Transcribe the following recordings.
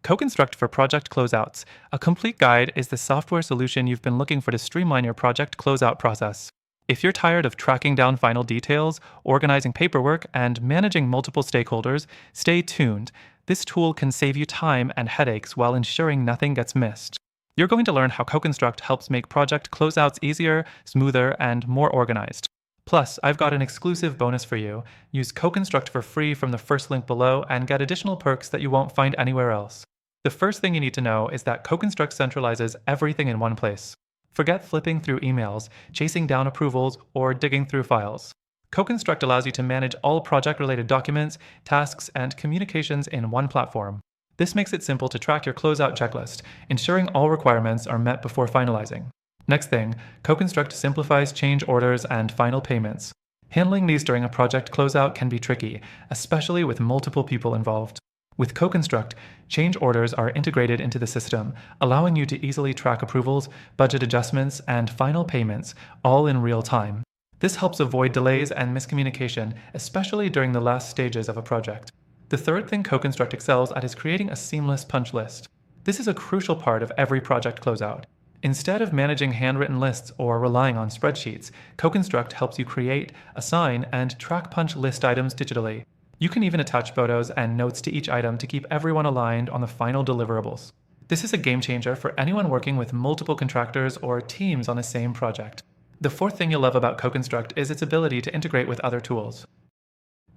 CoConstruct for project closeouts. A complete guide is the software solution you've been looking for to streamline your project closeout process. If you're tired of tracking down final details, organizing paperwork, and managing multiple stakeholders, stay tuned. This tool can save you time and headaches while ensuring nothing gets missed. You're going to learn how CoConstruct helps make project closeouts easier, smoother, and more organized. Plus, I've got an exclusive bonus for you. Use CoConstruct for free from the first link below and get additional perks that you won't find anywhere else. The first thing you need to know is that CoConstruct centralizes everything in one place. Forget flipping through emails, chasing down approvals, or digging through files. CoConstruct allows you to manage all project-related documents, tasks, and communications in one platform. This makes it simple to track your closeout checklist, ensuring all requirements are met before finalizing. Next thing, CoConstruct simplifies change orders and final payments. Handling these during a project closeout can be tricky, especially with multiple people involved. With CoConstruct, change orders are integrated into the system, allowing you to easily track approvals, budget adjustments, and final payments, all in real time. This helps avoid delays and miscommunication, especially during the last stages of a project. The third thing CoConstruct excels at is creating a seamless punch list. This is a crucial part of every project closeout. Instead of managing handwritten lists or relying on spreadsheets, CoConstruct helps you create, assign, and track punch list items digitally. You can even attach photos and notes to each item to keep everyone aligned on the final deliverables. This is a game changer for anyone working with multiple contractors or teams on the same project. The fourth thing you'll love about CoConstruct is its ability to integrate with other tools.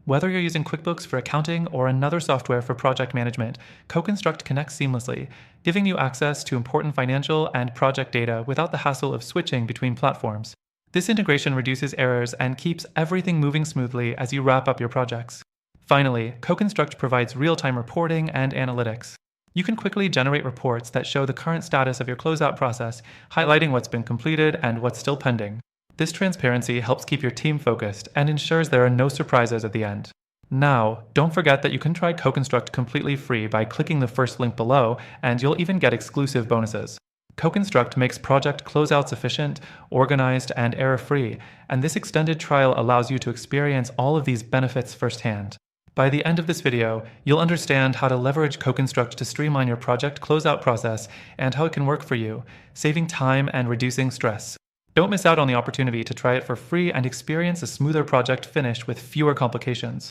Whether you're using QuickBooks for accounting or another software for project management, CoConstruct connects seamlessly, giving you access to important financial and project data without the hassle of switching between platforms. This integration reduces errors and keeps everything moving smoothly as you wrap up your projects. Finally, CoConstruct provides real-time reporting and analytics. You can quickly generate reports that show the current status of your closeout process, highlighting what's been completed and what's still pending. This transparency helps keep your team focused and ensures there are no surprises at the end. Now, don't forget that you can try CoConstruct completely free by clicking the first link below, and you'll even get exclusive bonuses. CoConstruct makes project closeouts efficient, organized, and error-free, and this extended trial allows you to experience all of these benefits firsthand. By the end of this video, you'll understand how to leverage CoConstruct to streamline your project closeout process and how it can work for you, saving time and reducing stress. Don't miss out on the opportunity to try it for free and experience a smoother project finish with fewer complications.